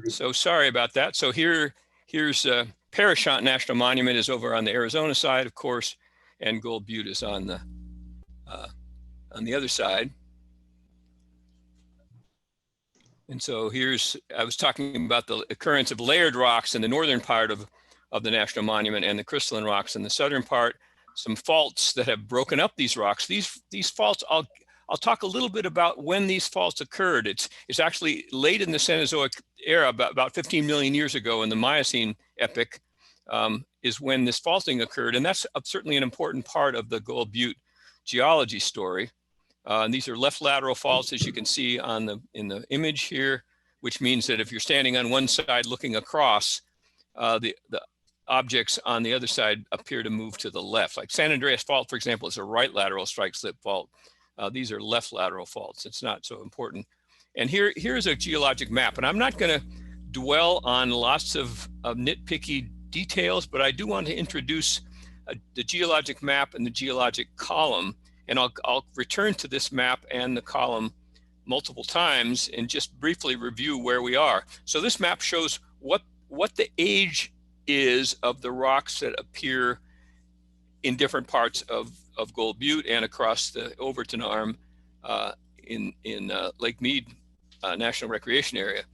So sorry about that. So here's Parashant National Monument is over on the Arizona side, of course, and Gold Butte is on the other side. And so I was talking about the occurrence of layered rocks in the northern part of the National Monument and the crystalline rocks in the southern part. Some faults that have broken up these rocks. These faults, I'll talk a little bit about when these faults occurred. It's actually late in the Cenozoic era, about 15 million years ago in the Miocene epoch, is when this faulting occurred. And that's certainly an important part of the Gold Butte geology story. And these are left lateral faults, as you can see in the image here, which means that if you're standing on one side looking across, the objects on the other side appear to move to the left. Like San Andreas Fault, for example, is a right lateral strike slip fault. These are left lateral faults. It's not so important. And here's a geologic map. And I'm not going to dwell on lots of nitpicky details, but I do want to introduce the geologic map and the geologic column. And I'll return to this map and the column multiple times and just briefly review where we are. So this map shows what the age is of the rocks that appear in different parts of Gold Butte and across the Overton Arm in Lake Mead National Recreation Area.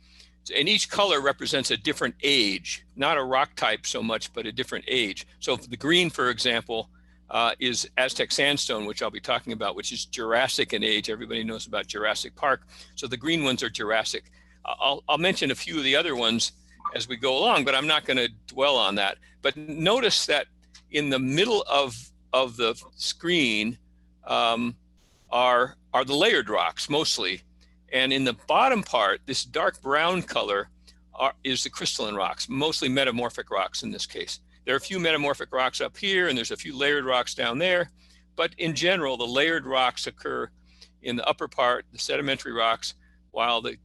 And each color represents a different age, not a rock type so much, but a different age. So the green, for example, is Aztec sandstone, which I'll be talking about, which is Jurassic in age. Everybody knows about Jurassic Park. So the green ones are Jurassic. I'll mention a few of the other ones as we go along, but I'm not going to dwell on that. But notice that in the middle of the screen are the layered rocks mostly. And in the bottom part, this dark brown color is the crystalline rocks, mostly metamorphic rocks in this case. There are a few metamorphic rocks up here, and there's a few layered rocks down there. But in general, the layered rocks occur in the upper part, the sedimentary rocks, while the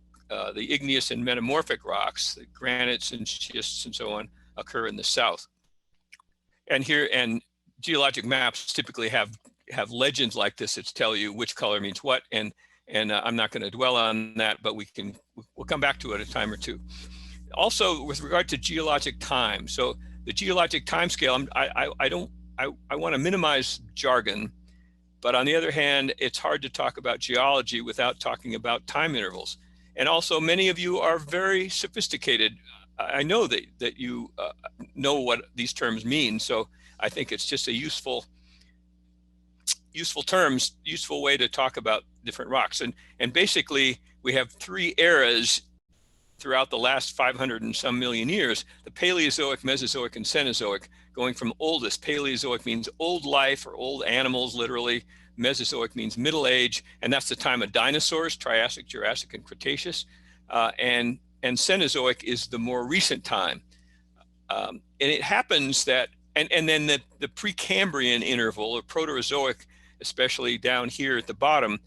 igneous and metamorphic rocks, the granites and schists and so on, occur in the south. And geologic maps typically have legends like this that tell you which color means what. And I'm not going to dwell on that, but we'll come back to it a time or two. Also, with regard to geologic time, so the geologic time scale, I want to minimize jargon, but on the other hand, it's hard to talk about geology without talking about time intervals. And also, many of you are very sophisticated. I know that you know what these terms mean, so I think it's just a useful way to talk about different rocks. And basically, we have three eras throughout the last 500 and some million years: the Paleozoic, Mesozoic, and Cenozoic, going from oldest. Paleozoic means old life or old animals, literally. Mesozoic means middle age, and that's the time of dinosaurs, Triassic, Jurassic, and Cretaceous. And Cenozoic is the more recent time. And it happens that, and then the Precambrian interval, or Proterozoic, especially down here at the bottom,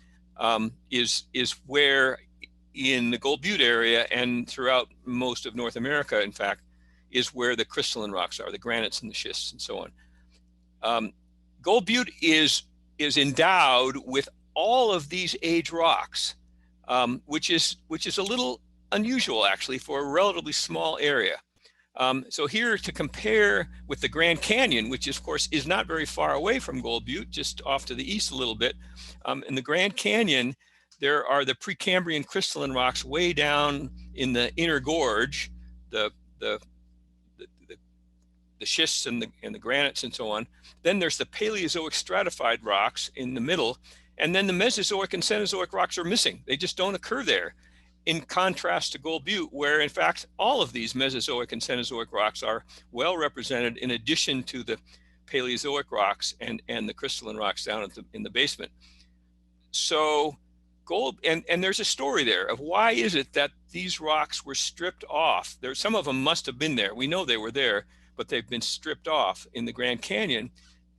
is where in the Gold Butte area and throughout most of North America, in fact, is where the crystalline rocks are, the granites and the schists and so on. Gold Butte is endowed with all of these age rocks, which is a little unusual actually for a relatively small area. So here to compare with the Grand Canyon, which of course is not very far away from Gold Butte, just off to the east a little bit. In the Grand Canyon, there are the Precambrian crystalline rocks way down in the inner gorge, the schists and the granites and so on. Then there's the Paleozoic stratified rocks in the middle, and then the Mesozoic and Cenozoic rocks are missing. They just don't occur there, in contrast to Gold Butte, where in fact all of these Mesozoic and Cenozoic rocks are well represented, in addition to the Paleozoic rocks and the crystalline rocks down in the basement. So and there's a story there of why is it that these rocks were stripped off. Some of them must have been there. We know they were there, but they've been stripped off in the Grand Canyon.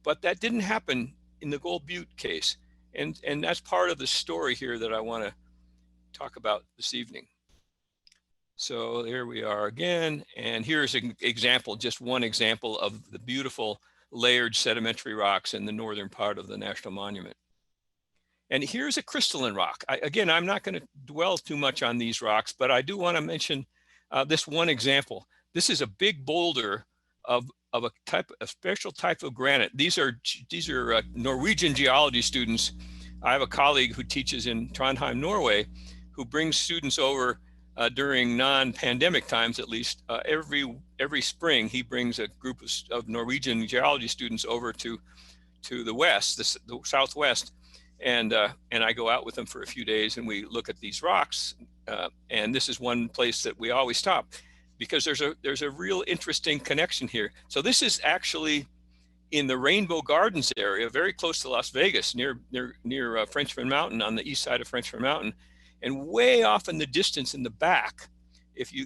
But that didn't happen in the Gold Butte case. And that's part of the story here that I want to talk about this evening. So here we are again. And here's an example, just one example of the beautiful layered sedimentary rocks in the northern part of the National Monument. And here's a crystalline rock. Again, I'm not going to dwell too much on these rocks, but I do want to mention this one example. This is a big boulder of a special type of granite. These are Norwegian geology students. I have a colleague who teaches in Trondheim, Norway, who brings students over during non-pandemic times, at least. Every spring, he brings a group of Norwegian geology students over to the west, the southwest, and I go out with them for a few days, and we look at these rocks. And this is one place that we always stop, because there's a real interesting connection here. So this is actually in the Rainbow Gardens area, very close to Las Vegas, near Frenchman Mountain, on the east side of Frenchman Mountain, and way off in the distance in the back.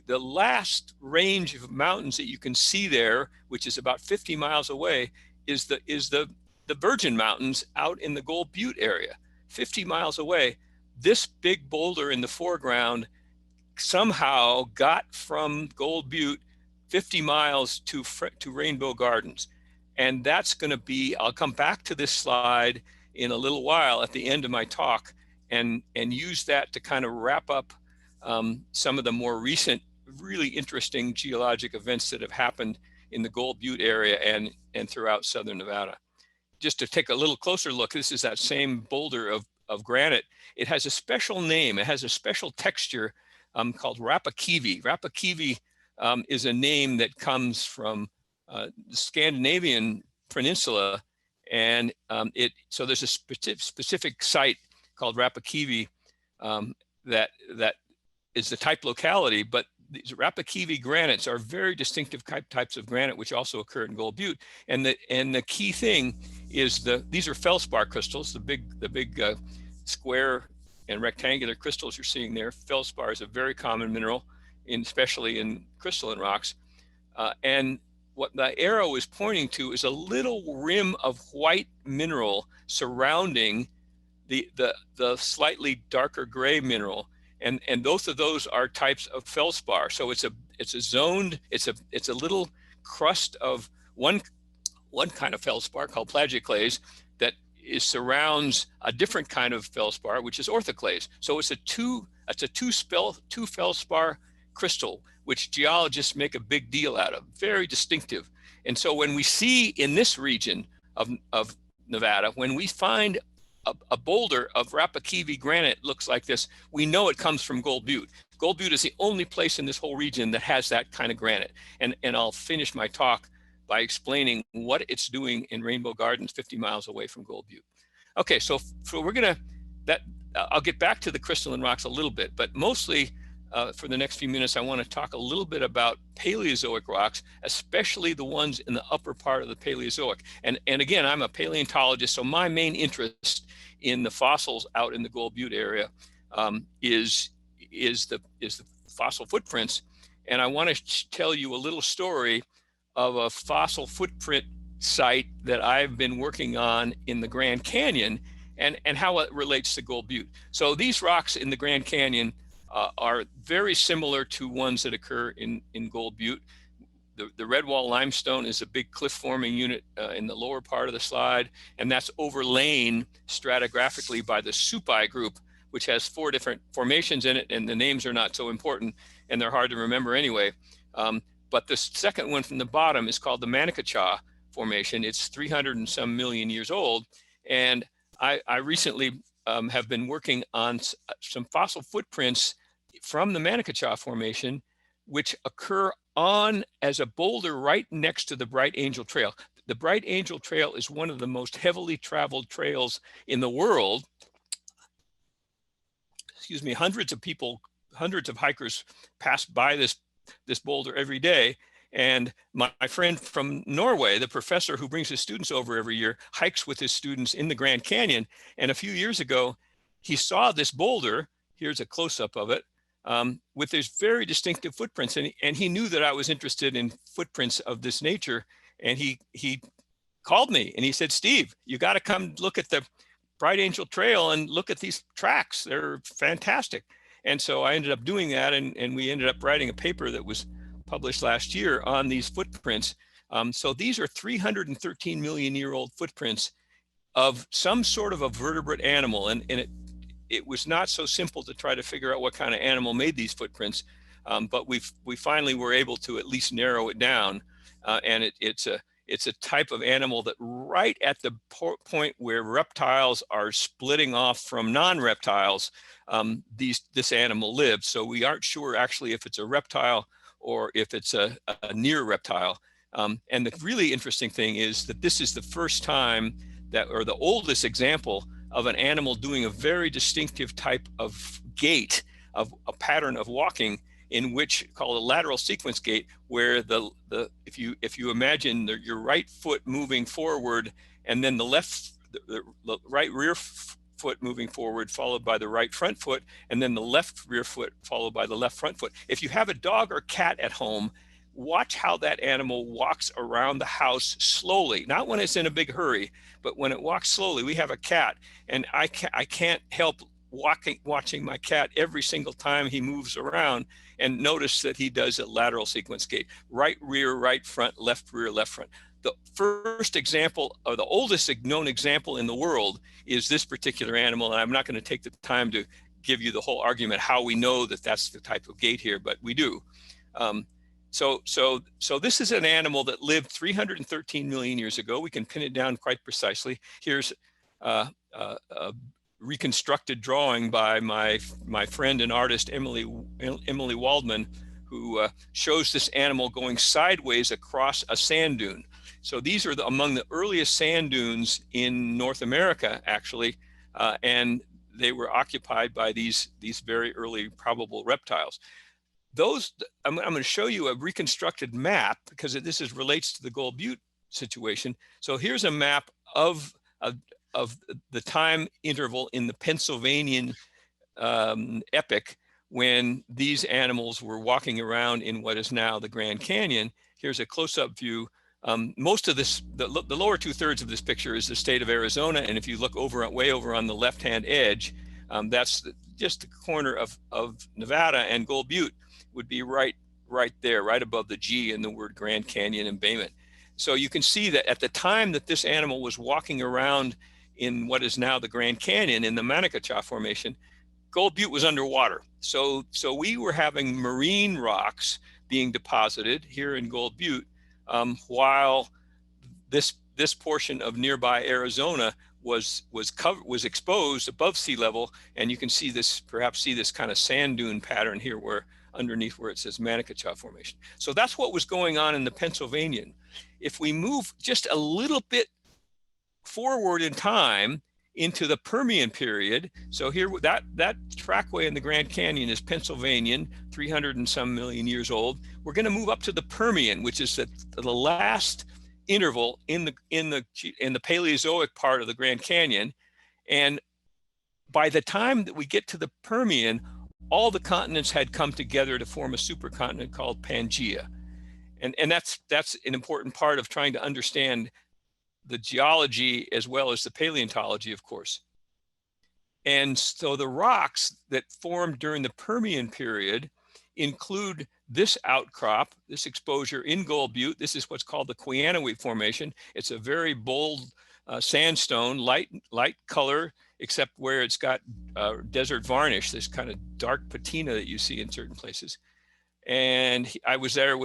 The last range of mountains that you can see there, which is about 50 miles away, is the Virgin Mountains out in the Gold Butte area, 50 miles away. This big boulder in the foreground somehow got from Gold Butte 50 miles to Rainbow Gardens. And that's going to be, I'll come back to this slide in a little while at the end of my talk, and use that to kind of wrap up some of the more recent, really interesting geologic events that have happened in the Gold Butte area and throughout southern Nevada. Just to take a little closer look, this is that same boulder of granite. It has a special name. It has a special texture called Rapakivi. Rapakivi is a name that comes from the Scandinavian peninsula, and so there's a specific site called Rapakivi that is the type locality, but these Rapakivi granites are very distinctive types of granite, which also occur in Gold Butte. And the key thing is these are feldspar crystals, the big square and rectangular crystals you're seeing there. Feldspar is a very common mineral, especially in crystalline rocks. And what the arrow is pointing to is a little rim of white mineral surrounding the slightly darker gray mineral. And both of those are types of feldspar. So it's a little crust of one kind of feldspar called plagioclase that surrounds a different kind of feldspar, which is orthoclase. So it's a two feldspar crystal, which geologists make a big deal out of. Very distinctive. And so when we see in this region of Nevada, when we find a boulder of Rapakivi granite looks like this, we know it comes from Gold Butte. Gold Butte is the only place in this whole region that has that kind of granite. And I'll finish my talk by explaining what it's doing in Rainbow Gardens 50 miles away from Gold Butte. Okay, so I'll get back to the crystalline rocks a little bit, but mostly for the next few minutes, I want to talk a little bit about Paleozoic rocks, especially the ones in the upper part of the Paleozoic. And again, I'm a paleontologist, so my main interest in the fossils out in the Gold Butte area is the fossil footprints. And I want to tell you a little story of a fossil footprint site that I've been working on in the Grand Canyon and how it relates to Gold Butte. So these rocks in the Grand Canyon are very similar to ones that occur in Gold Butte. The red wall limestone is a big cliff forming unit in the lower part of the slide, and that's overlain stratigraphically by the Supai group, which has 4 different formations in it, and the names are not so important and they're hard to remember anyway. But the second one from the bottom is called the Manakacha formation. It's 300 and some million years old, and I recently have been working on some fossil footprints from the Manakacha formation, which occur as a boulder right next to the Bright Angel Trail. The Bright Angel Trail is one of the most heavily traveled trails in the world. Excuse me, hundreds of hikers pass by this boulder every day. And my friend from Norway, the professor who brings his students over every year, hikes with his students in the Grand Canyon. And a few years ago, he saw this boulder. Here's a close-up of it, with these very distinctive footprints. And he knew that I was interested in footprints of this nature. And he called me and he said, "Steve, you got to come look at the Bright Angel Trail and look at these tracks. They're fantastic." And so I ended up doing that. And we ended up writing a paper that was published last year on these footprints. So these are 313 million year old footprints of some sort of a vertebrate animal. And it was not so simple to try to figure out what kind of animal made these footprints. but we finally were able to at least narrow it down, and it's a type of animal that right at the point where reptiles are splitting off from non-reptiles, this animal lives. So we aren't sure actually if it's a reptile or if it's a near reptile. And the really interesting thing is that this is the first time that, or the oldest example of an animal doing a very distinctive type of gait, of a pattern of walking, in which, called a lateral sequence gait, where if you imagine your right foot moving forward, and then the right rear foot moving forward, followed by the right front foot, and then the left rear foot followed by the left front foot. If you have a dog or cat at home, watch how that animal walks around the house slowly, not when it's in a big hurry, but when it walks slowly. We have a cat, and I can't help watching my cat every single time he moves around, and notice that he does a lateral sequence gait: right rear, right front, left rear, left front. The first example, or the oldest known example in the world, is this particular animal. And I'm not going to take the time to give you the whole argument how we know that that's the type of gait here, but we do. So this is an animal that lived 313 million years ago. We can pin it down quite precisely. Here's a reconstructed drawing by my friend and artist Emily Waldman, who shows this animal going sideways across a sand dune. So these are among the earliest sand dunes in North America, actually, and they were occupied by these very early probable reptiles. I'm going to show you a reconstructed map, because this relates to the Gold Butte situation. So here's a map of the time interval in the Pennsylvanian epoch when these animals were walking around in what is now the Grand Canyon. Here's a close-up view. Most of this, the lower 2/3 of this picture is the state of Arizona, and if you look way over on the left-hand edge, that's just the corner of Nevada, and Gold Butte would be right there, right above the G in the word Grand Canyon embayment. So you can see that at the time that this animal was walking around in what is now the Grand Canyon in the Manicacha Formation, Gold Butte was underwater. So we were having marine rocks being deposited here in Gold Butte, while this portion of nearby Arizona was exposed above sea level, and you can see this kind of sand dune pattern here, where underneath where it says Manicacha Formation. So that's what was going on in the Pennsylvanian. If we move just a little bit forward in time into the Permian period, so here that trackway in the Grand Canyon is Pennsylvanian, 300 and some million years old. We're going to move up to the Permian, which is the last interval in the Paleozoic part of the Grand Canyon. And by the time that we get to the Permian, all the continents had come together to form a supercontinent called Pangaea. And that's an important part of trying to understand the geology as well as the paleontology, of course. And so the rocks that formed during the Permian period include this outcrop, this exposure in Gold Butte. This is what's called the Cenozoic Formation. It's a very bold sandstone, light color, except where it's got desert varnish, this kind of dark patina that you see in certain places. And I was there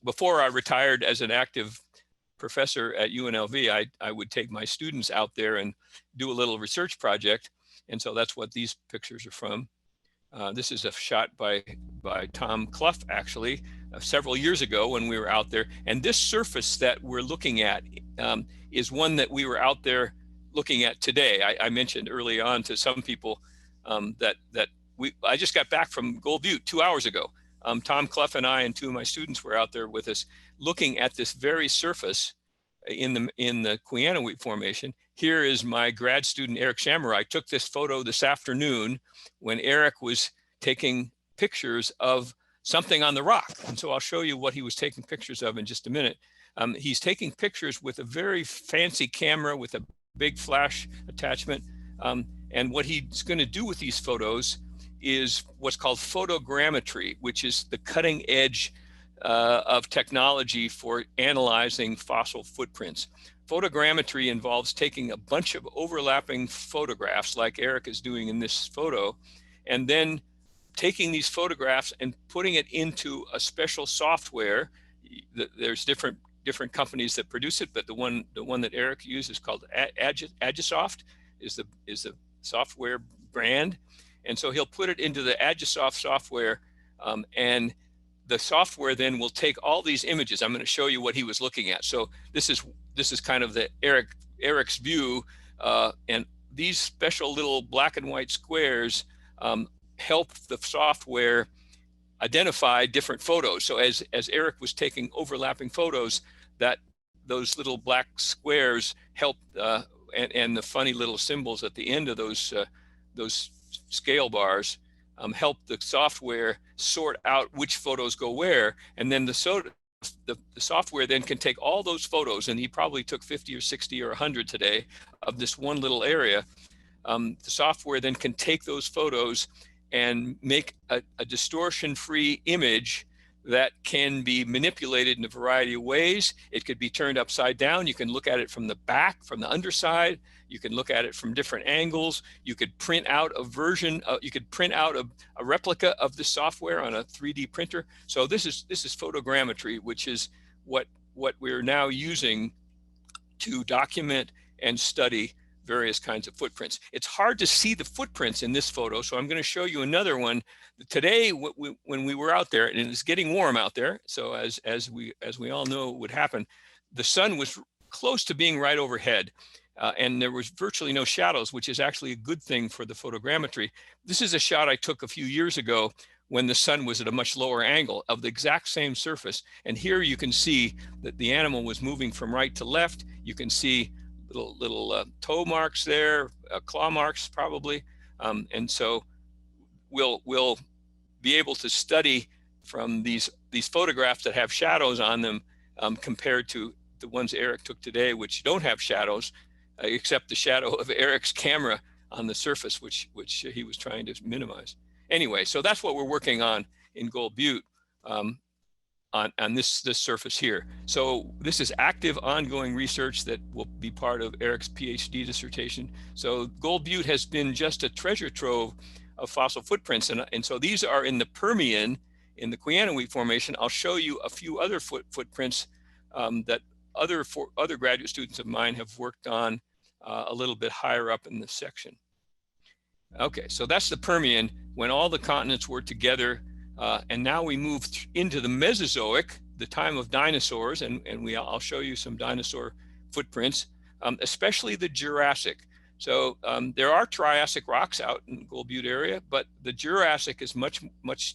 before I retired as an active professor at UNLV. I would take my students out there and do a little research project. And so that's what these pictures are from. This is a shot by Tom Clough, actually, several years ago when we were out there. And this surface that we're looking at is one that we were out there looking at today. I mentioned early on to some people that I just got back from Gold Butte 2 hours ago. Tom Clough and I and two of my students were out there with us looking at this very surface in the Cenozoic Formation. Here is my grad student, Eric Shammer. I took this photo this afternoon when Eric was taking pictures of something on the rock. And so I'll show you what he was taking pictures of in just a minute. He's taking pictures with a very fancy camera with a big flash attachment. And what he's going to do with these photos is what's called photogrammetry, which is the cutting edge of technology for analyzing fossil footprints. Photogrammetry involves taking a bunch of overlapping photographs, like Eric is doing in this photo, and then taking these photographs and putting it into a special software. There's different companies that produce it, but the one that Eric used is called Agisoft, is the software brand. And so he'll put it into the Agisoft software, and the software then will take all these images. I'm going to show you what he was looking at. So this is kind of the Eric's view, and these special little black and white squares help the software identify different photos. So as Eric was taking overlapping photos, that those little black squares help, and the funny little symbols at the end of those scale bars help the software sort out which photos go where. And then the software then can take all those photos, and he probably took 50 or 60 or 100 today of this one little area. The software then can take those photos and make a distortion-free image that can be manipulated in a variety of ways. It could be turned upside down. You can look at it from the back, from the underside. You can look at it from different angles. You could print out a version, you could print out a replica of the software on a 3D printer. So this is photogrammetry, which is what we're now using to document and study various kinds of footprints. It's hard to see the footprints in this photo, so I'm going to show you another one. Today, when we were out there, and it's getting warm out there, so as we all know would happen, the sun was close to being right overhead, and there was virtually no shadows, which is actually a good thing for the photogrammetry. This is a shot I took a few years ago when the sun was at a much lower angle of the exact same surface. And here you can see that the animal was moving from right to left. You can see little toe marks there, claw marks probably. And so we'll be able to study from these photographs that have shadows on them compared to the ones Eric took today, which don't have shadows, except the shadow of Eric's camera on the surface, which he was trying to minimize. Anyway, so that's what we're working on in Gold Butte on this surface here. So this is active, ongoing research that will be part of Eric's PhD dissertation. So Gold Butte has been just a treasure trove of fossil footprints, and so these are in the Permian, in the Cenozoic formation. I'll show you a few other footprints that other graduate students of mine have worked on a little bit higher up in this section. Okay, so that's the Permian, when all the continents were together, and now we move into the Mesozoic, the time of dinosaurs, and I'll show you some dinosaur footprints, especially the Jurassic. So there are Triassic rocks out in the Gold Butte area, but the Jurassic is much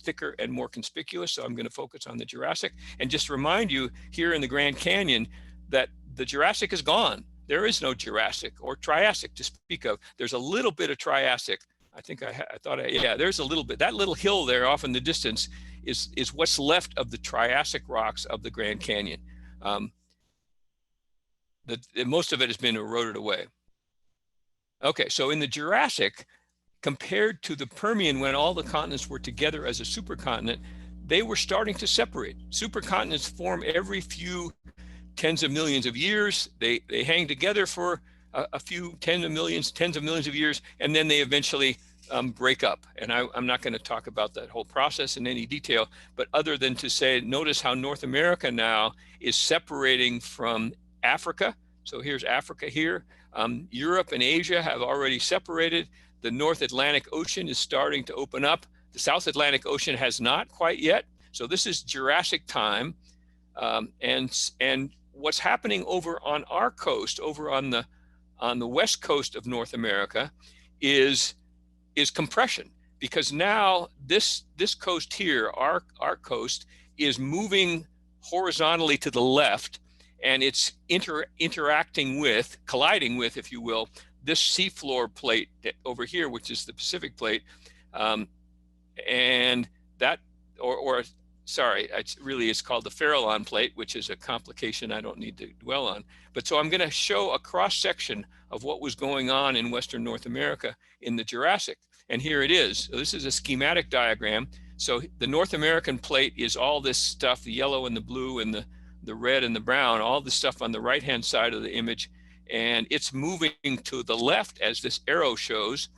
thicker and more conspicuous, so I'm going to focus on the Jurassic. And just remind you here in the Grand Canyon that the Jurassic is gone. There is no Jurassic or Triassic to speak of. There's a little bit of Triassic. I think yeah, there's a little bit. That little hill there off in the distance is what's left of the Triassic rocks of the Grand Canyon. Most of it has been eroded away. Okay, so in the Jurassic, compared to the Permian, when all the continents were together as a supercontinent, they were starting to separate. Supercontinents form every few tens of millions of years. They hang together for a few tens of millions of years, and then they eventually break up. And I'm not going to talk about that whole process in any detail, but other than to say, notice how North America now is separating from Africa. So here's Africa here. Europe and Asia have already separated. The North Atlantic Ocean is starting to open up. The South Atlantic Ocean has not quite yet. So this is Jurassic time. And what's happening over on our coast, over on the west coast of North America, is compression, because now this coast here, our coast, is moving horizontally to the left, and it's colliding with, if you will, this seafloor plate over here, which is the Pacific plate, and that, sorry, it's called the Farallon plate, which is a complication I don't need to dwell on. But so I'm going to show a cross section of what was going on in Western North America in the Jurassic. And here it is. So this is a schematic diagram. So the North American plate is all this stuff, the yellow and the blue and the red and the brown, all the stuff on the right-hand side of the image. And it's moving to the left as this arrow shows.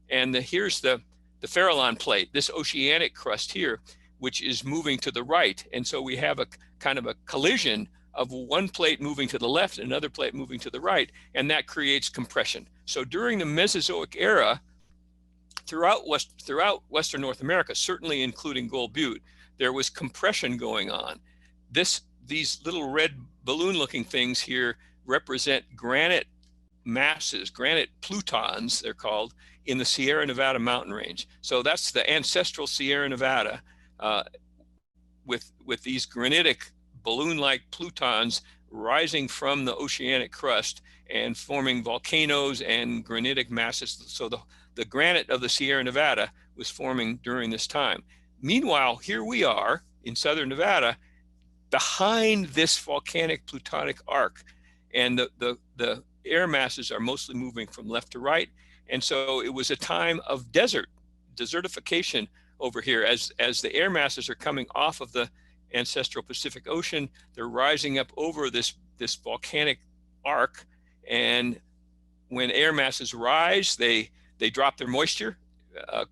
And here's the the Farallon plate, this oceanic crust here, which is moving to the right. And so we have a kind of a collision of one plate moving to the left, another plate moving to the right, and that creates compression. So during the Mesozoic era, throughout Western North America, certainly including Gold Butte, there was compression going on. These little red balloon-looking things here represent granite masses, granite plutons, they're called, in the Sierra Nevada mountain range. So that's the ancestral Sierra Nevada with these granitic balloon-like plutons rising from the oceanic crust and forming volcanoes and granitic masses. So the granite of the Sierra Nevada was forming during this time. Meanwhile, here we are in southern Nevada behind this volcanic plutonic arc, and the air masses are mostly moving from left to right. And so it was a time of desertification over here as the air masses are coming off of the ancestral Pacific Ocean. They're rising up over this volcanic arc, and when air masses rise, they drop their moisture.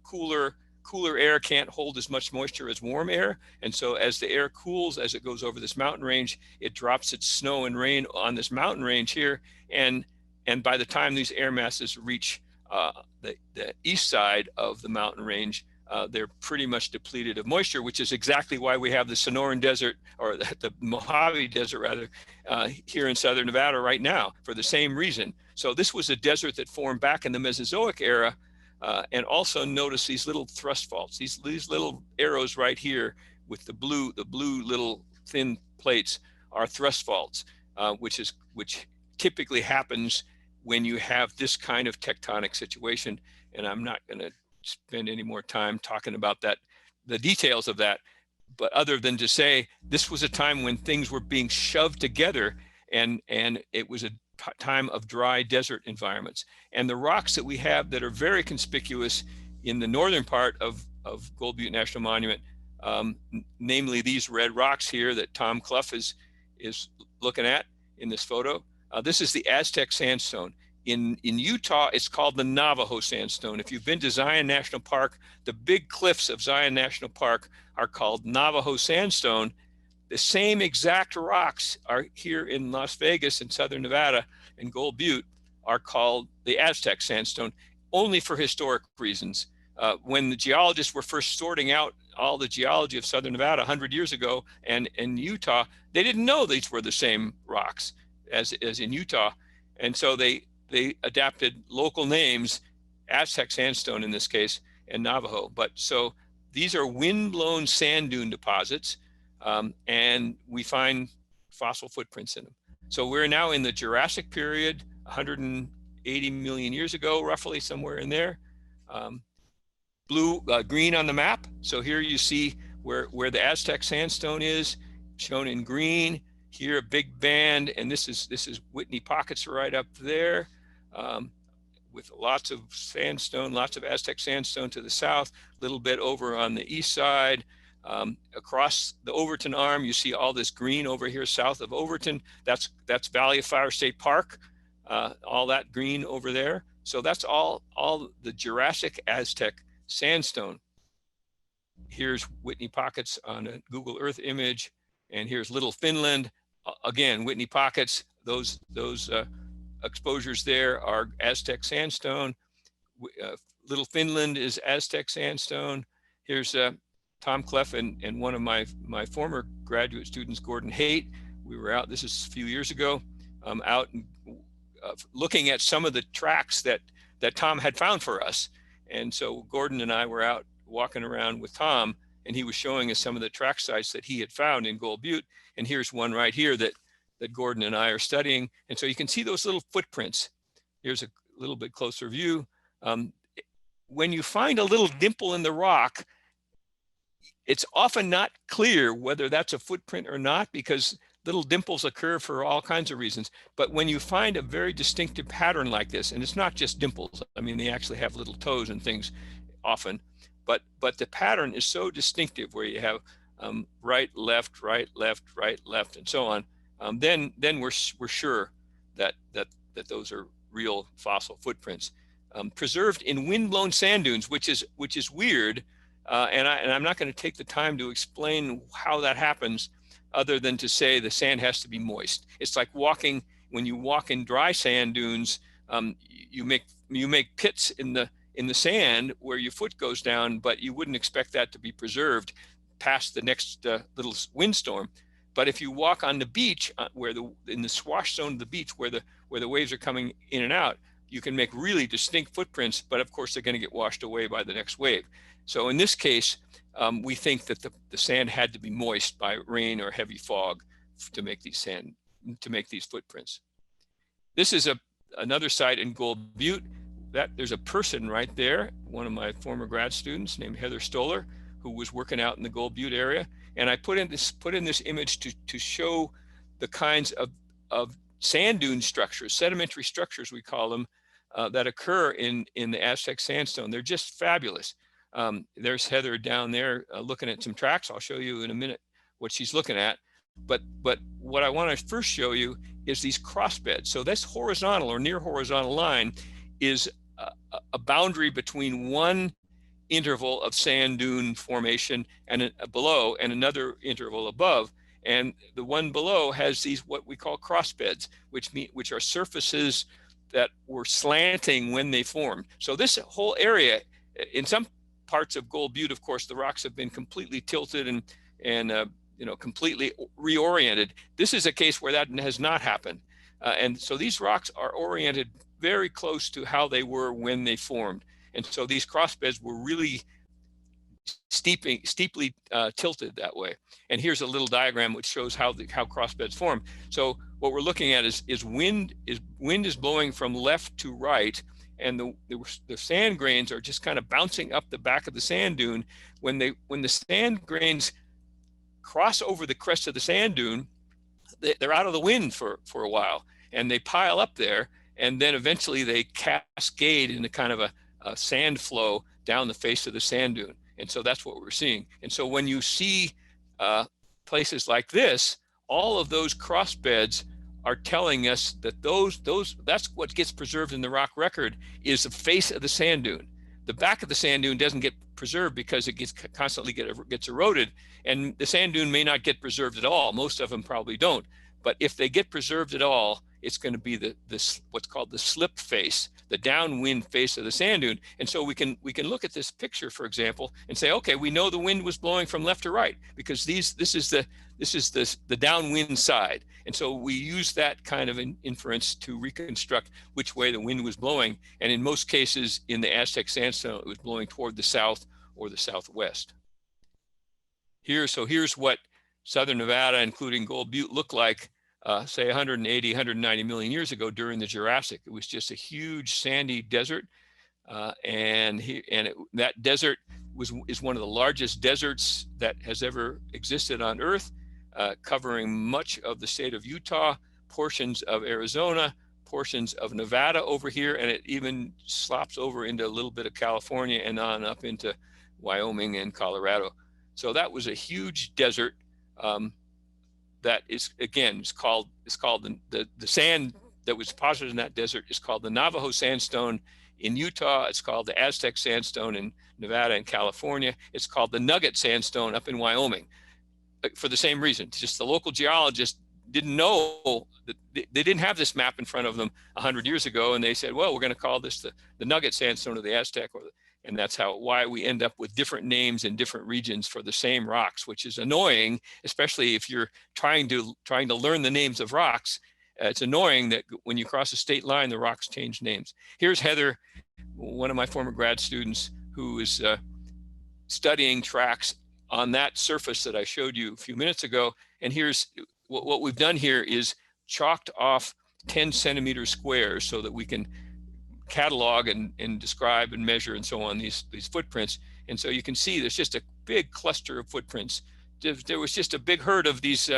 Cooler air can't hold as much moisture as warm air, and so as the air cools, as it goes over this mountain range, it drops its snow and rain on this mountain range here, and by the time these air masses reach the east side of the mountain range, they're pretty much depleted of moisture, which is exactly why we have the Sonoran Desert, or the Mojave Desert rather, here in southern Nevada right now, for the same reason. So this was a desert that formed back in the Mesozoic era. And also notice these little thrust faults, these little arrows right here with the blue little thin plates are thrust faults, which typically happens when you have this kind of tectonic situation. And I'm not going to spend any more time talking about that, the details of that, but other than to say this was a time when things were being shoved together, and it was a time of dry desert environments. And the rocks that we have that are very conspicuous in the northern part of Gold Butte National Monument, namely these red rocks here that Tom Clough is looking at in this photo. This is the Aztec sandstone. In Utah, it's called the Navajo sandstone. If you've been to Zion National Park, the big cliffs of Zion National Park are called Navajo sandstone. The same exact rocks are here in Las Vegas in southern Nevada and Gold Butte are called the Aztec sandstone, only for historic reasons. When the geologists were first sorting out all the geology of southern Nevada 100 years ago and in Utah, they didn't know these were the same rocks as in Utah. And so they adapted local names, Aztec sandstone in this case, and Navajo. But so these are wind-blown sand dune deposits. And we find fossil footprints in them. So we're now in the Jurassic period, 180 million years ago, roughly somewhere in there. Green on the map. So here you see where the Aztec sandstone is shown in green. Here a big band, and this is Whitney Pockets right up there, with lots of sandstone, lots of Aztec sandstone to the south, a little bit over on the east side. Across the Overton Arm, you see all this green over here south of Overton. That's Valley of Fire State Park, all that green over there. So that's all the Jurassic Aztec sandstone. Here's Whitney Pockets on a Google Earth image, and here's Little Finland. Again, Whitney Pockets, those exposures there are Aztec sandstone. Little Finland is Aztec sandstone. Here's Tom Clough and one of my former graduate students, Gordon Haight. We were out, this is a few years ago, out looking at some of the tracks that Tom had found for us. And so Gordon and I were out walking around with Tom, and he was showing us some of the track sites that he had found in Gold Butte. And here's one right here that Gordon and I are studying. And so you can see those little footprints. Here's a little bit closer view. When you find a little dimple in the rock, it's often not clear whether that's a footprint or not, because little dimples occur for all kinds of reasons. But when you find a very distinctive pattern like this, and it's not just dimples, I mean, they actually have little toes and things often, but the pattern is so distinctive where you have right, left, right, left, right, left, and so on, then we're sure that those are real fossil footprints. preserved in wind-blown sand dunes, which is weird. And I'm not going to take the time to explain how that happens, other than to say the sand has to be moist. It's like walking, when you walk in dry sand dunes, you make pits in the sand where your foot goes down, but you wouldn't expect that to be preserved past the next little windstorm. But if you walk on the beach, in the swash zone of the beach, where the waves are coming in and out, you can make really distinct footprints, but of course they're going to get washed away by the next wave. So in this case, we think that the sand had to be moist by rain or heavy fog to make these footprints. This is another site in Gold Butte. There's a person right there, one of my former grad students named Heather Stoller, who was working out in the Gold Butte area. And I put in this image to show the kinds of sand dune structures, sedimentary structures we call them, that occur in the Aztec sandstone. They're just fabulous. There's Heather down there looking at some tracks. I'll show you in a minute what she's looking at. But what I want to first show you is these crossbeds. So this horizontal or near horizontal line is a boundary between one interval of sand dune formation and below, and another interval above. And the one below has these what we call crossbeds, which are surfaces that were slanting when they formed. So this whole area, in some parts of Gold Butte, of course, the rocks have been completely tilted and completely reoriented. This is a case where that has not happened. And so these rocks are oriented very close to how they were when they formed. And so these crossbeds were really steeply tilted that way. And here's a little diagram which shows how crossbeds form. So what we're looking at is wind is blowing from left to right, and the sand grains are just kind of bouncing up the back of the sand dune. When the sand grains cross over the crest of the sand dune, they're out of the wind for a while, and they pile up there, and then eventually they cascade into kind of a sand flow down the face of the sand dune. And so that's what we're seeing. And so when you see places like this, all of those crossbeds are telling us that that's what gets preserved in the rock record, is the face of the sand dune. The back of the sand dune doesn't get preserved because it constantly gets eroded, and the sand dune may not get preserved at all. Most of them probably don't. But if they get preserved at all, it's going to be what's called the slip face, the downwind face of the sand dune. And so we can look at this picture, for example, and say, okay, we know the wind was blowing from left to right because this is the downwind side. And so we use that kind of an inference to reconstruct which way the wind was blowing. And in most cases in the Aztec sandstone, it was blowing toward the south or the southwest. Here's what southern Nevada, including Gold Butte, looked like say 180, 190 million years ago during the Jurassic. It was just a huge sandy desert. That desert is one of the largest deserts that has ever existed on Earth, covering much of the state of Utah, portions of Arizona, portions of Nevada over here, and it even slops over into a little bit of California and on up into Wyoming and Colorado. So that was a huge desert. That is, again, it's called the sand that was deposited in that desert is called the Navajo sandstone in Utah. It's called the Aztec sandstone in Nevada and California. It's called the Nugget sandstone up in Wyoming, for the same reason. It's just the local geologists didn't know that they didn't have this map in front of them 100 years ago, and they said, well, we're going to call this the Nugget sandstone of the Aztec, and that's why we end up with different names in different regions for the same rocks, which is annoying, especially if you're trying to learn the names of rocks. It's annoying that when you cross a state line, the rocks change names. Here's Heather, one of my former grad students, who is studying tracks on that surface that I showed you a few minutes ago. And here's what we've done here is chalked off 10 centimeter squares so that we can catalog and describe and measure and so on these footprints. And so you can see there's just a big cluster of footprints. There was just a big herd of these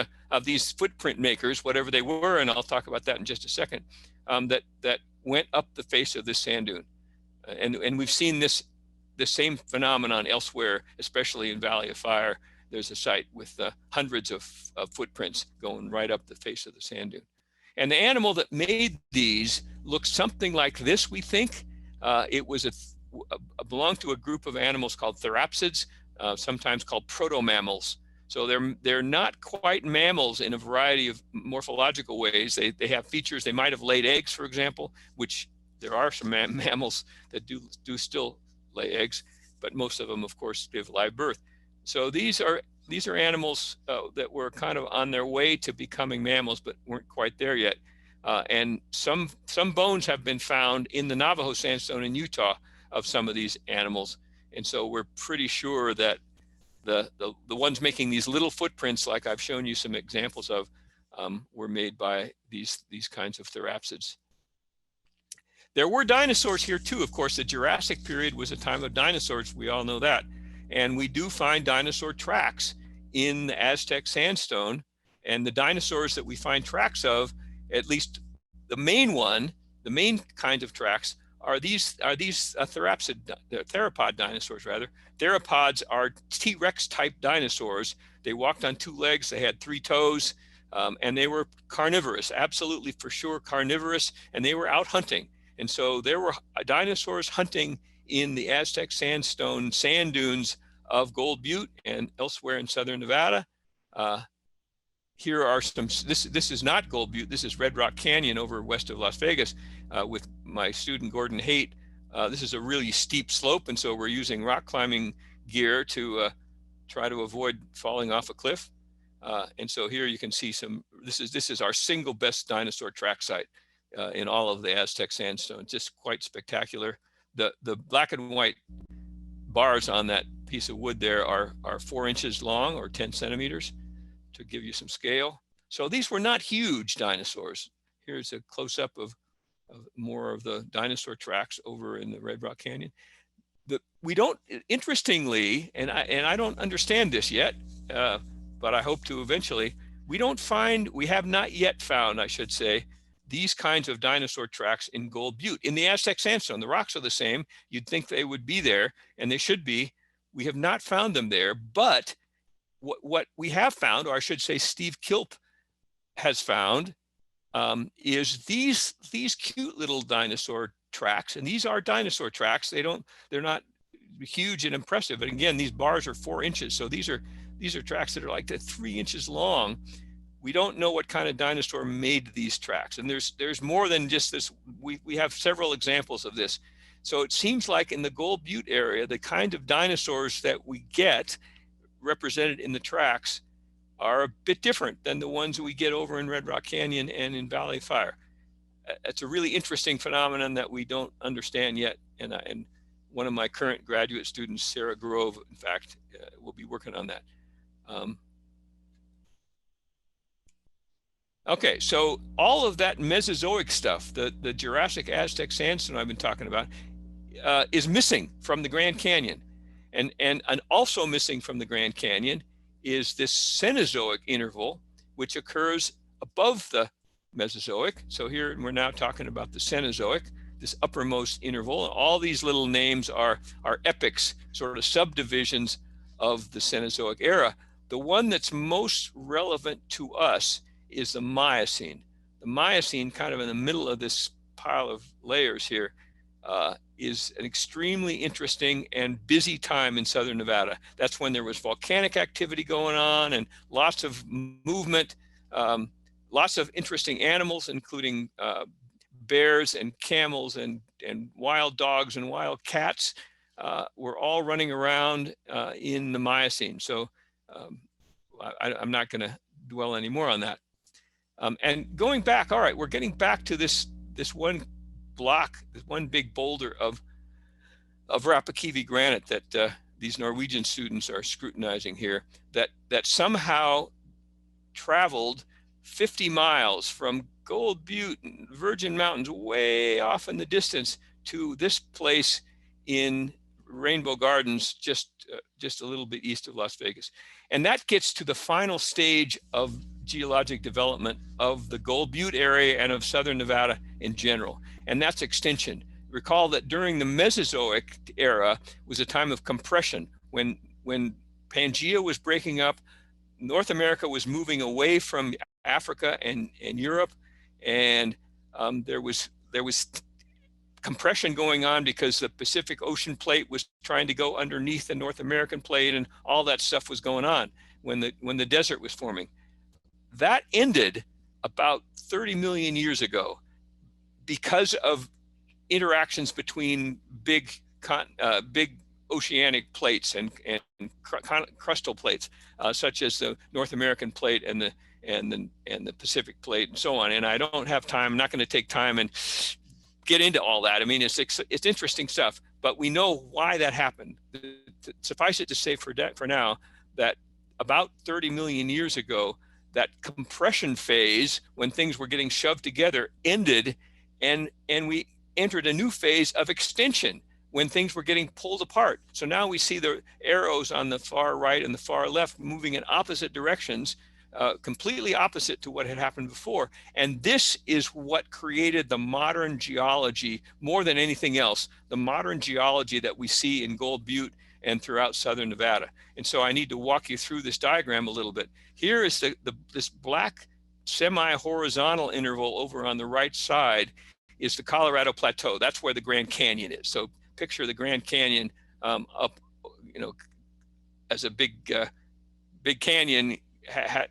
footprint makers, whatever they were, and I'll talk about that in just a second, that went up the face of this sand dune. And we've seen the same phenomenon elsewhere, especially in Valley of Fire. There's a site with hundreds of footprints going right up the face of the sand dune. And the animal that made these looks something like this, we think. It was belonged to a group of animals called therapsids, sometimes called protomammals. So they're not quite mammals in a variety of morphological ways. They have features. They might have laid eggs, for example, which there are some mammals that do still lay eggs, but most of them, of course, give live birth. So these are animals that were kind of on their way to becoming mammals, but weren't quite there yet. And some bones have been found in the Navajo sandstone in Utah of some of these animals, and so we're pretty sure that the ones making these little footprints, like I've shown you some examples of, were made by these kinds of therapsids. There were dinosaurs here too. Of course, the Jurassic period was a time of dinosaurs. We all know that. And we do find dinosaur tracks in the Aztec sandstone. And the dinosaurs that we find tracks of, at least the main kind of tracks, are these theropod dinosaurs rather. Theropods are T-Rex type dinosaurs. They walked on 2 legs, they had 3 toes, and they were carnivorous, absolutely for sure carnivorous, and they were out hunting. And so there were dinosaurs hunting in the Aztec sandstone sand dunes of Gold Butte and elsewhere in southern Nevada. Here are some, this is not Gold Butte, this is Red Rock Canyon over west of Las Vegas with my student Gordon Haight. This is a really steep slope, and so we're using rock climbing gear to try to avoid falling off a cliff. And so here you can see some, this is our single best dinosaur track site in all of the Aztec sandstone, just quite spectacular. The black and white bars on that piece of wood there are 4 inches long or 10 centimeters to give you some scale. So these were not huge dinosaurs. Here's a close-up of more of the dinosaur tracks over in the Red Rock Canyon. We don't, interestingly, and I don't understand this yet, but I hope to eventually, we have not yet found, I should say, these kinds of dinosaur tracks in Gold Butte. In the Aztec sandstone, the rocks are the same. You'd think they would be there, and they should be. We have not found them there, but what we have found, or I should say Steve Kilp has found, is these cute little dinosaur tracks, and these are dinosaur tracks. They're not huge and impressive, but again, these bars are 4 inches, so these are tracks that are like 3 inches long. We don't know what kind of dinosaur made these tracks, and there's more than just this. We have several examples of this. So it seems like in the Gold Butte area, the kind of dinosaurs that we get represented in the tracks are a bit different than the ones we get over in Red Rock Canyon and in Valley Fire. It's a really interesting phenomenon that we don't understand yet, and one of my current graduate students, Sarah Grove, in fact, will be working on that. Okay, so all of that Mesozoic stuff, the Jurassic Aztec sandstone I've been talking about, is missing from the Grand Canyon. And also missing from the Grand Canyon is this Cenozoic interval, which occurs above the Mesozoic. So here we're now talking about the Cenozoic, this uppermost interval. And all these little names are epochs, sort of subdivisions of the Cenozoic era. The one that's most relevant to us is the Miocene. The Miocene, kind of in the middle of this pile of layers here, is an extremely interesting and busy time in southern Nevada. That's when there was volcanic activity going on and lots of movement, lots of interesting animals, including bears and camels and wild dogs and wild cats were all running around in the Miocene. So I'm not going to dwell any more on that. And going back, all right, we're getting back to this one block, this one big boulder of Rapakivi granite that these Norwegian students are scrutinizing here, that somehow traveled 50 miles from Gold Butte and Virgin Mountains way off in the distance to this place in Rainbow Gardens, just a little bit east of Las Vegas. And that gets to the final stage of geologic development of the Gold Butte area and of southern Nevada in general, and that's extension. Recall that during the Mesozoic era was a time of compression. When Pangea was breaking up, North America was moving away from Africa and Europe, and there was compression going on because the Pacific Ocean plate was trying to go underneath the North American plate, and all that stuff was going on when the desert was forming. That ended about 30 million years ago because of interactions between big oceanic plates and crustal plates, such as the North American plate and the Pacific plate and so on. And I don't have time. I'm not going to take time and get into all that. I mean, it's interesting stuff, but we know why that happened. Suffice it to say for now that about 30 million years ago, that compression phase, when things were getting shoved together, ended, and we entered a new phase of extension when things were getting pulled apart. So now we see the arrows on the far right and the far left moving in opposite directions, completely opposite to what had happened before. And this is what created the modern geology more than anything else, the modern geology that we see in Gold Butte and throughout southern Nevada. And so I need to walk you through this diagram a little bit. Here is this black semi-horizontal interval over on the right side is the Colorado Plateau. That's where the Grand Canyon is. So picture the Grand Canyon up, as a big canyon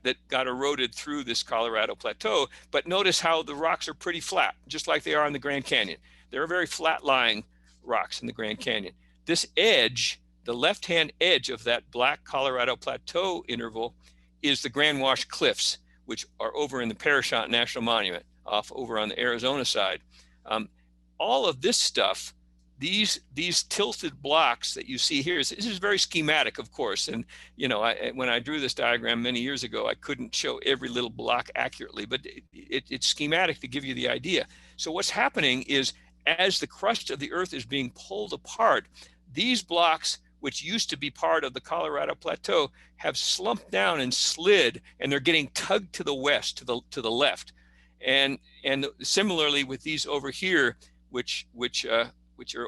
that got eroded through this Colorado Plateau. But notice how the rocks are pretty flat, just like they are in the Grand Canyon. They're very flat-lying rocks in the Grand Canyon. This edge, the left-hand edge of that black Colorado Plateau interval, is the Grand Wash Cliffs, which are over in the Parashant National Monument, off over on the Arizona side. All of this stuff, these tilted blocks that you see here, this is very schematic, of course. And when I drew this diagram many years ago, I couldn't show every little block accurately, but it's schematic to give you the idea. So what's happening is, as the crust of the Earth is being pulled apart, these blocks, which used to be part of the Colorado Plateau, have slumped down and slid, and they're getting tugged to the west, to the left. And similarly with these over here, which are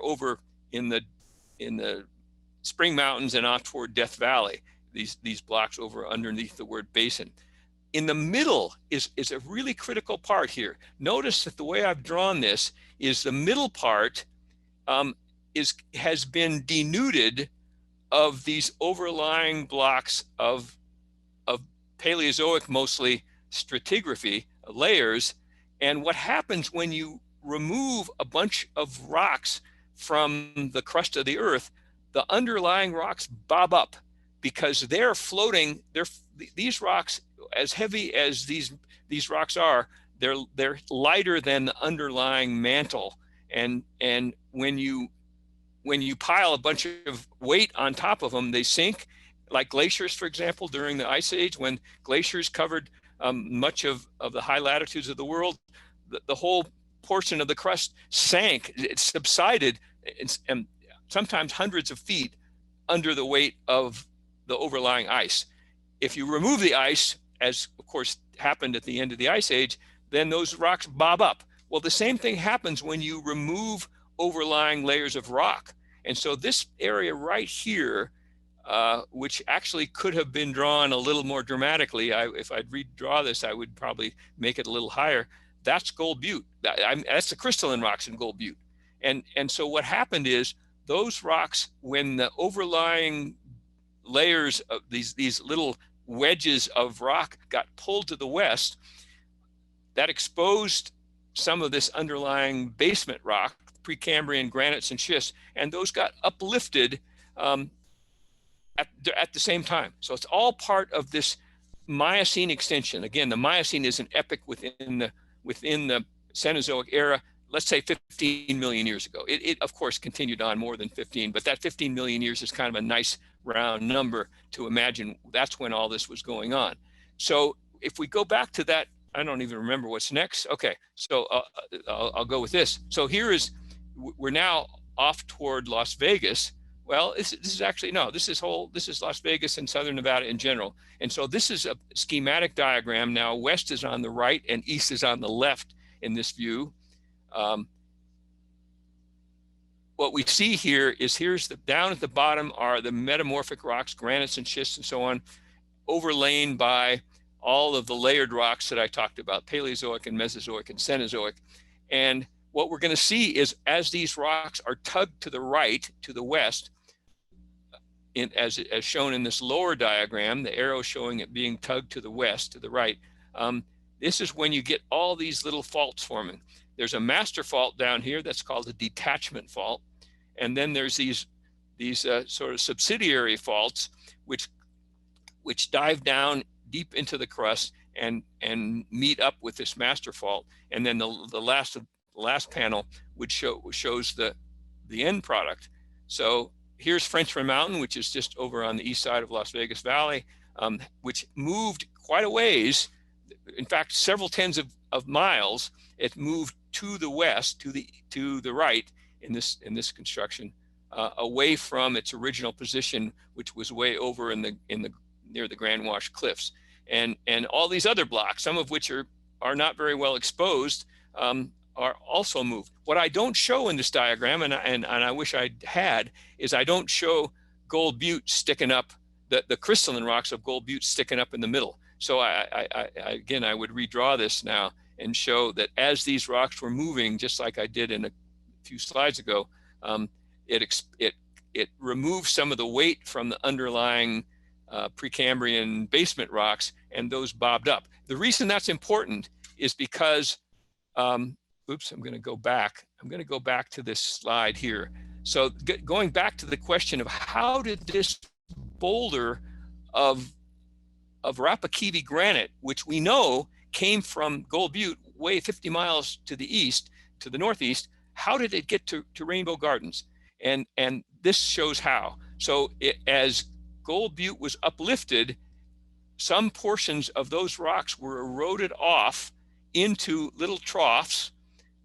over in the Spring Mountains and off toward Death Valley, these blocks over underneath the word basin. In the middle is a really critical part here. Notice that the way I've drawn this is the middle part has been denuded of these overlying blocks of Paleozoic, mostly stratigraphy layers. And what happens when you remove a bunch of rocks from the crust of the Earth, the underlying rocks bob up because they're floating. These rocks, as heavy as these rocks are, they're lighter than the underlying mantle. And when you pile a bunch of weight on top of them, they sink, like glaciers, for example, during the Ice Age, when glaciers covered much of the high latitudes of the world, the whole portion of the crust sank. It subsided, and sometimes hundreds of feet under the weight of the overlying ice. If you remove the ice, as of course happened at the end of the Ice Age, then those rocks bob up. Well, the same thing happens when you remove overlying layers of rock. And so this area right here, which actually could have been drawn a little more dramatically, if I'd redraw this, I would probably make it a little higher. That's Gold Butte. That's the crystalline rocks in Gold Butte. And so what happened is, those rocks, when the overlying layers of these little wedges of rock got pulled to the west, that exposed some of this underlying basement rock, Precambrian granites and schists, and those got uplifted at the same time. So it's all part of this Miocene extension. Again, the Miocene is an epoch within the Cenozoic era, let's say 15 million years ago. It of course continued on more than 15, but that 15 million years is kind of a nice round number to imagine that's when all this was going on. So if we go back to that, I don't even remember what's next. Okay, so I'll go with this. So we're now off toward Las Vegas. Well, this is actually, no, this is Las Vegas and southern Nevada in general. And so this is a schematic diagram. Now west is on the right and east is on the left in this view. What we see here is, down at the bottom are the metamorphic rocks, granites and schists and so on, overlain by all of the layered rocks that I talked about, Paleozoic and Mesozoic and Cenozoic. And what we're going to see is as these rocks are tugged to the right, to the west, as shown in this lower diagram, the arrow showing it being tugged to the west, to the right, this is when you get all these little faults forming. There's a master fault down here that's called a detachment fault. And then there's these sort of subsidiary faults, which dive down deep into the crust and meet up with this master fault. And then the last panel shows the end product. So here's Frenchman Mountain, which is just over on the east side of Las Vegas Valley, which moved quite a ways. In fact, several tens of miles. It moved to the west, to the right in this construction, away from its original position, which was way over near the Grand Wash Cliffs. And all these other blocks, some of which are not very well exposed, are also moved. What I don't show in this diagram, and I wish I had, is I don't show Gold Butte sticking up, the crystalline rocks of Gold Butte sticking up in the middle. So again, I would redraw this now and show that as these rocks were moving, just like I did in a few slides ago, it removed some of the weight from the underlying Precambrian basement rocks, and those bobbed up. The reason that's important is because, oops, I'm going to go back. I'm going to go back to this slide here. So going back to the question of how did this boulder of Rapakivi granite, which we know came from Gold Butte way 50 miles to the east, to the northeast, how did it get to Rainbow Gardens? And this shows how. So as Gold Butte was uplifted, some portions of those rocks were eroded off into little troughs,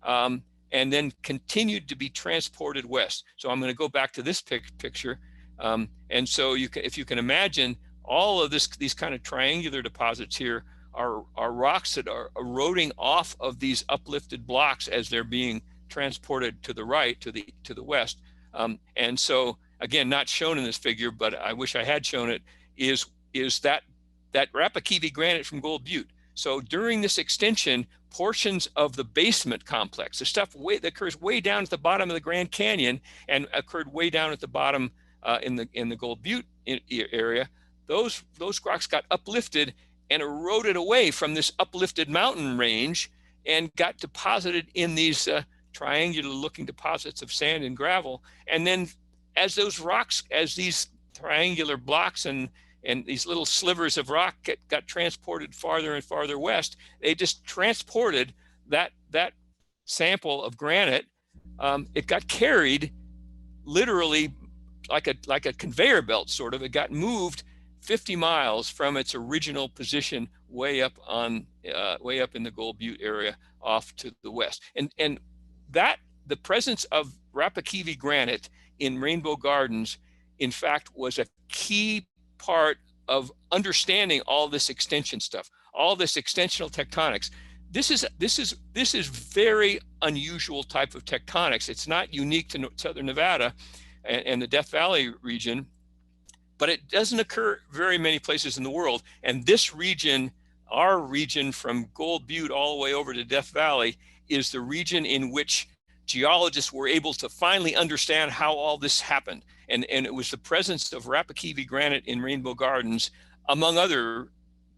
and then continued to be transported west. So I'm going to go back to this picture. And so if you can imagine, all of these kind of triangular deposits here are rocks that are eroding off of these uplifted blocks as they're being transported to the right, to the west. And so again, not shown in this figure, but I wish I had shown it, is that Rapakivi granite from Gold Butte. So during this extension, portions of the basement complex, the stuff that occurs way down at the bottom of the Grand Canyon and occurred way down at the bottom in the Gold Butte area, those rocks got uplifted and eroded away from this uplifted mountain range and got deposited in these triangular looking deposits of sand and gravel. And then as these triangular blocks and these little slivers of rock got transported farther and farther west, they just transported that sample of granite. It got carried literally like a conveyor belt, sort of. It got moved 50 miles from its original position way up in the Gold Butte area off to the west. And that the presence of Rapakivi granite in Rainbow Gardens, in fact, was a key part of understanding all this extension stuff, all this extensional tectonics. This is very unusual type of tectonics. It's not unique to Southern Nevada and the Death Valley region, but it doesn't occur very many places in the world. And this region, our region from Gold Butte all the way over to Death Valley, is the region in which geologists were able to finally understand how all this happened. And it was the presence of Rapakivi granite in Rainbow Gardens, among other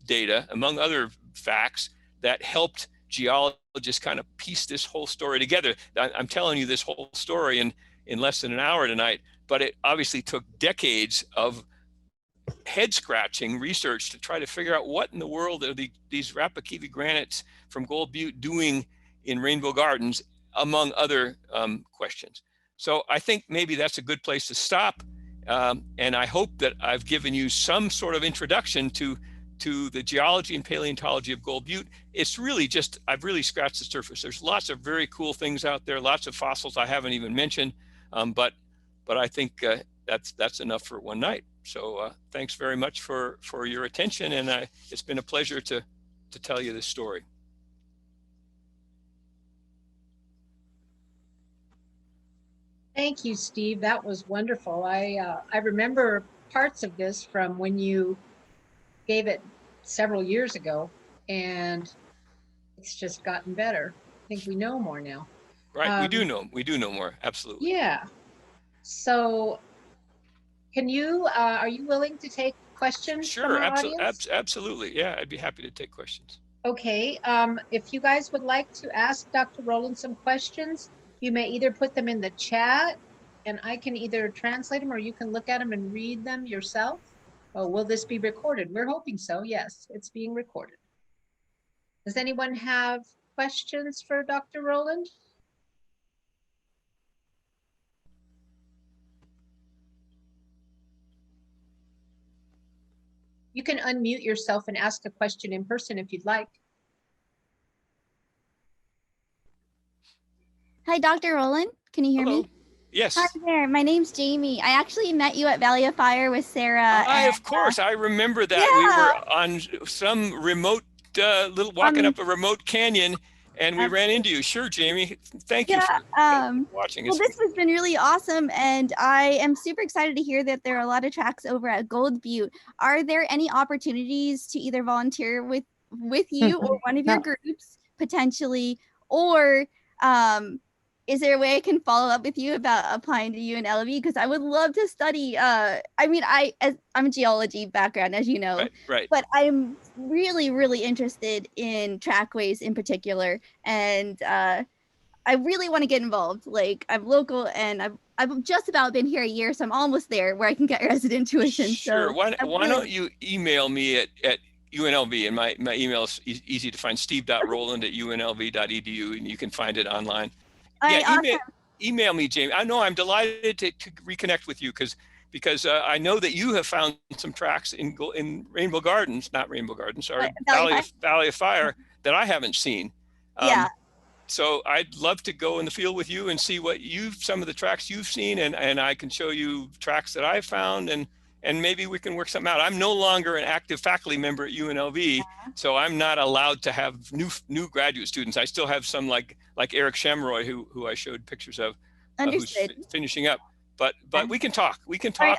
data, among other facts, that helped geologists kind of piece this whole story together. I'm telling you this whole story in less than an hour tonight, but it obviously took decades of head scratching research to try to figure out what in the world are these Rapakivi granites from Gold Butte doing in Rainbow Gardens, among other questions. So I think maybe that's a good place to stop. And I hope that I've given you some sort of introduction to the geology and paleontology of Gold Butte. It's really just, I've really scratched the surface. There's lots of very cool things out there, lots of fossils I haven't even mentioned, but I think that's enough for one night. So thanks very much for your attention, and it's been a pleasure to tell you this story. Thank you, Steve. That was wonderful. I remember parts of this from when you gave it several years ago, and it's just gotten better. I think we know more now. Right. We do know more. Absolutely. Yeah. So can you, are you willing to take questions from Sure. our audience? Absolutely. Yeah. I'd be happy to take questions. Okay, if you guys would like to ask Dr. Rowland some questions, you may either put them in the chat and I can either translate them or you can look at them and read them yourself. Oh, will this be recorded? We're hoping so. Yes, it's being recorded. Does anyone have questions for Dr. Rowland? You can unmute yourself and ask a question in person if you'd like. Hi, Dr. Rowland. Can you hear Hello. me? Yes. Hi there. My name's Jamie. I actually met you at Valley of Fire with Sarah. Of course, I remember that. Yeah. We were on some remote, walking up a remote canyon, and we ran into you. Sure, Jamie. Thank you for watching. Well, this has been really awesome, and I am super excited to hear that there are a lot of tracks over at Gold Butte. Are there any opportunities to either volunteer with you or one of your groups potentially, or is there a way I can follow up with you about applying to UNLV? Because I would love to study. I'm a geology background, as you know, right. But I'm really, really interested in trackways in particular, and I really want to get involved. Like, I'm local, and I've just about been here a year, so I'm almost there where I can get resident tuition. Sure. So Why don't you email me at UNLV, and my email is easy to find, steve.rowland@unlv.edu, and you can find it online. Email me, Jamie. I know I'm delighted to reconnect with you because I know that you have found some tracks in Rainbow Gardens, not Rainbow Gardens, sorry, Valley of Fire that I haven't seen. So I'd love to go in the field with you and see some of the tracks you've seen, and I can show you tracks that I've found, and maybe we can work something out. I'm no longer an active faculty member at UNLV, so I'm not allowed to have new graduate students. I still have some like Eric Shamroy, who I showed pictures of, who's finishing up. But we can talk. We can talk,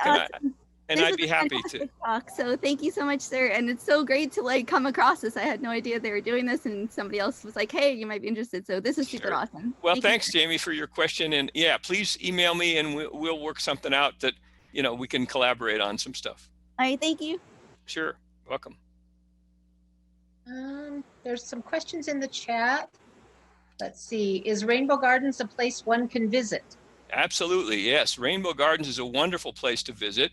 and I'd be happy to talk. So thank you so much, sir. And it's so great to come across this. I had no idea they were doing this, and somebody else was like, "Hey, you might be interested." So this is super awesome. Well, thanks, Jamie, for your question. And yeah, please email me, and we'll work something out that we can collaborate on some stuff. All right, thank you. Sure, welcome. There's some questions in the chat. Let's see. Is Rainbow Gardens a place one can visit? Absolutely, yes. Rainbow Gardens is a wonderful place to visit.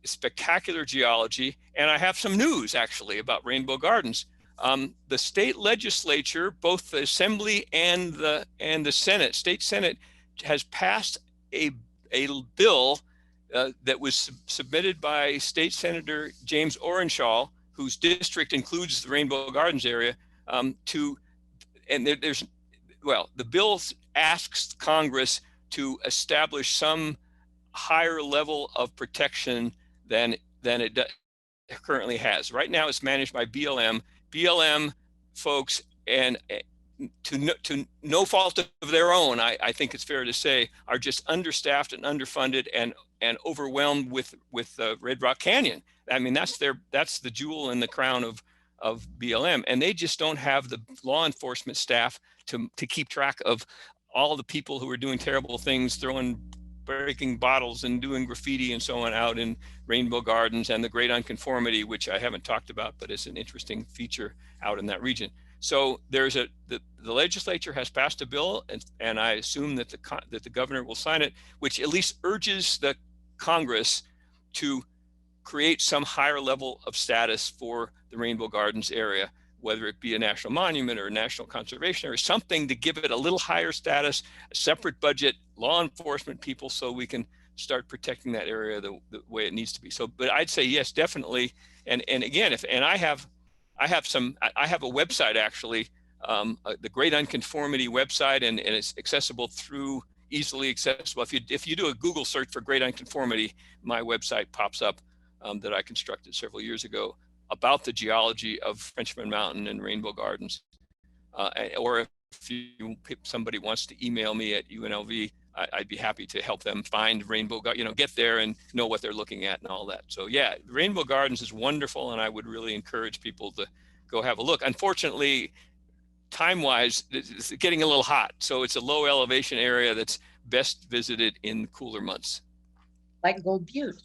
Spectacular geology, and I have some news actually about Rainbow Gardens. The state legislature, both the Assembly and the Senate, State Senate, has passed a bill that was submitted by State Senator James Orenshaw, whose district includes the Rainbow Gardens area, the bill asks Congress to establish some higher level of protection than it currently has. Right now, it's managed by BLM. BLM folks, and to no fault of their own, I think it's fair to say, are just understaffed and underfunded and overwhelmed with Red Rock Canyon. I mean, that's the jewel in the crown of BLM, and they just don't have the law enforcement staff to keep track of all the people who are doing terrible things, breaking bottles and doing graffiti and so on out in Rainbow Gardens, and the Great Unconformity, which I haven't talked about, but it's an interesting feature out in that region. So there's the legislature has passed a bill, and I assume that the governor will sign it, which at least urges the Congress to create some higher level of status for the Rainbow Gardens area, whether it be a national monument or a national conservation area, something to give it a little higher status, a separate budget, law enforcement people, so we can start protecting that area the way it needs to be. So, but I'd say yes, definitely. And again, I have a website actually, the Great Unconformity website, and it's easily accessible. If you do a Google search for Great Unconformity, my website pops up, that I constructed several years ago, about the geology of Frenchman Mountain and Rainbow Gardens. Or if somebody wants to email me at UNLV, I'd be happy to help them find Rainbow, get there and know what they're looking at and all that. So yeah, Rainbow Gardens is wonderful, and I would really encourage people to go have a look. Unfortunately, time-wise, it's getting a little hot. So it's a low elevation area that's best visited in cooler months. Like Gold Butte.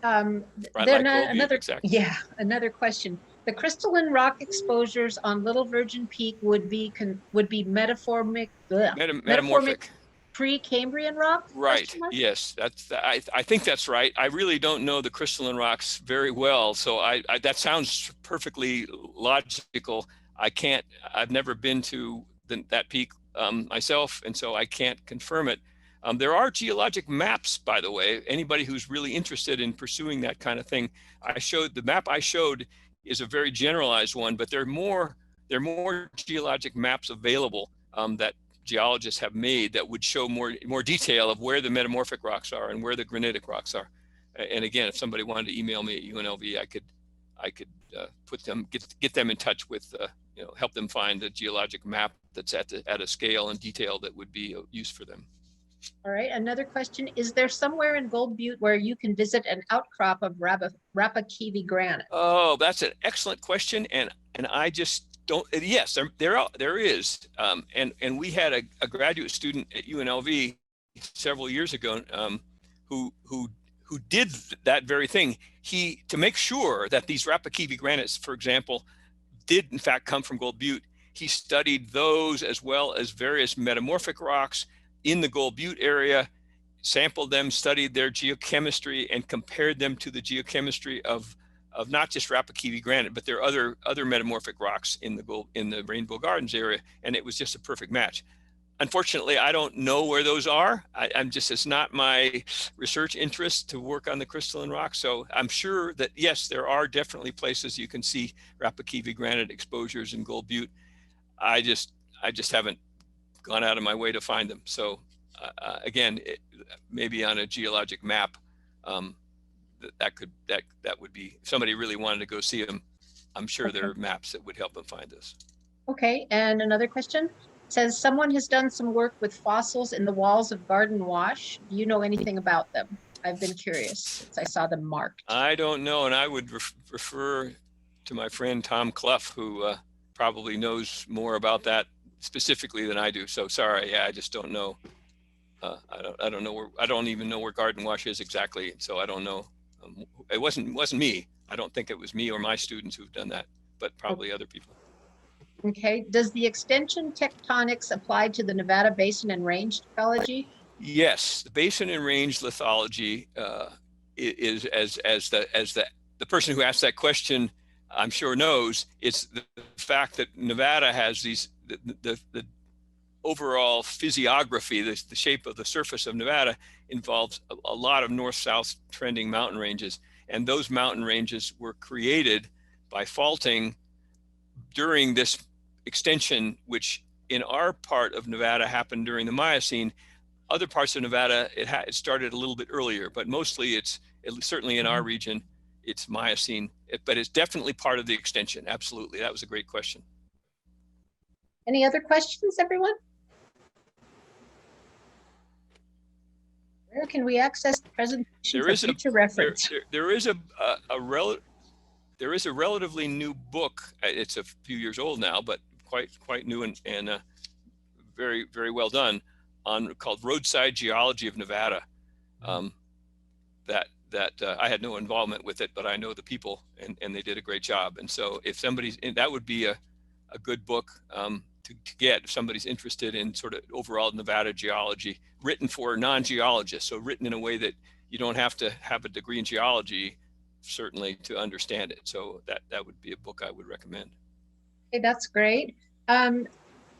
Right, Then like Gold Butte, another, exactly. yeah, another question. The crystalline rock exposures on Little Virgin Peak would be metamorphic Metamorphic. Precambrian rock? Right. Yes, I think that's right. I really don't know the crystalline rocks very well, so that sounds perfectly logical. I've never been to that peak myself, and so I can't confirm it. There are geologic maps, by the way. Anybody who's really interested in pursuing that kind of thing, the map I showed is a very generalized one, but there are more geologic maps available that geologists have made that would show more detail of where the metamorphic rocks are and where the granitic rocks are. And again, if somebody wanted to email me at UNLV, I could put them, get them in touch with, help them find a geologic map that's at a scale and detail that would be of use for them. All right, another question. Is there somewhere in Gold Butte where you can visit an outcrop of Rapakivi granite? Oh, that's an excellent question. And I just don't, yes, there is. And we had a graduate student at UNLV several years ago who did that very thing. To make sure that these Rapakivi granites, for example, did in fact come from Gold Butte, he studied those as well as various metamorphic rocks in the Gold Butte area, sampled them, studied their geochemistry, and compared them to the geochemistry of not just Rapakivi granite, but there are other metamorphic rocks in the Rainbow Gardens area, and it was just a perfect match. Unfortunately, I don't know where those are. It's not my research interest to work on the crystalline rocks. So I'm sure that, yes, there are definitely places you can see Rapakivi granite exposures in Gold Butte. I just haven't gone out of my way to find them. So again, maybe on a geologic map, that would be, if somebody really wanted to go see them, I'm sure there are maps that would help them find this. Okay, and another question says, someone has done some work with fossils in the walls of Garden Wash. Do you know anything about them? I've been curious since I saw them marked. I don't know, and I would refer to my friend Tom Clough, who probably knows more about that specifically than I do. So sorry, yeah, I just don't know. I don't know I don't even know where Garden Wash is exactly. So I don't know. It wasn't me. I don't think it was me or my students who've done that, but probably other people. Okay. Does the extension tectonics apply to the Nevada Basin and Range geology? Yes, the basin and range lithology is, as the person who asked that question, I'm sure knows, it's the fact that Nevada has the overall physiography, the shape of the surface of Nevada involves a lot of north-south trending mountain ranges. And those mountain ranges were created by faulting during this extension, which in our part of Nevada happened during the Miocene. Other parts of Nevada, it started a little bit earlier, but mostly certainly in our region, it's Miocene, but it's definitely part of the extension. Absolutely, that was a great question. Any other questions, everyone? Where can we access the presentation for future reference? There is a relatively new book. It's a few years old now, but quite new and very, very well done, called Roadside Geology of Nevada. That I had no involvement with it, but I know the people, and they did a great job. And so if that would be a good book to get if somebody's interested in sort of overall Nevada geology, written for non-geologists. So written in a way that you don't have to have a degree in geology, certainly, to understand it. So that would be a book I would recommend. Okay, that's great.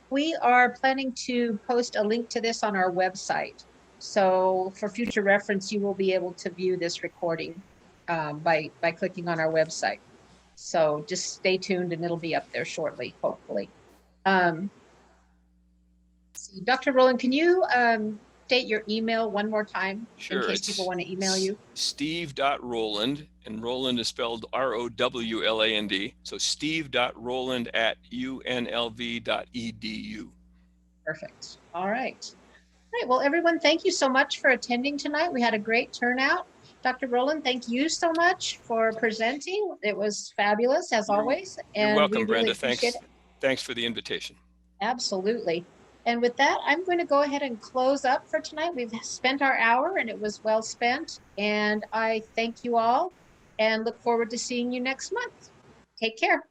We are planning to post a link to this on our website. So for future reference, you will be able to view this recording by clicking on our website. So just stay tuned and it'll be up there shortly, hopefully. See, Dr. Rowland, can you state your email one more time? Sure. In case people want to email you? Steve.Rowland, and Rowland is spelled R-O-W-L-A-N-D. So steve.rowland@unlv.edu. Perfect. All right. All right. Well, everyone, thank you so much for attending tonight. We had a great turnout. Dr. Rowland, thank you so much for presenting. It was fabulous, as always. You're welcome, we really Brenda. Thanks for the invitation. Absolutely. And with that, I'm going to go ahead and close up for tonight. We've spent our hour and it was well spent. And I thank you all and look forward to seeing you next month. Take care.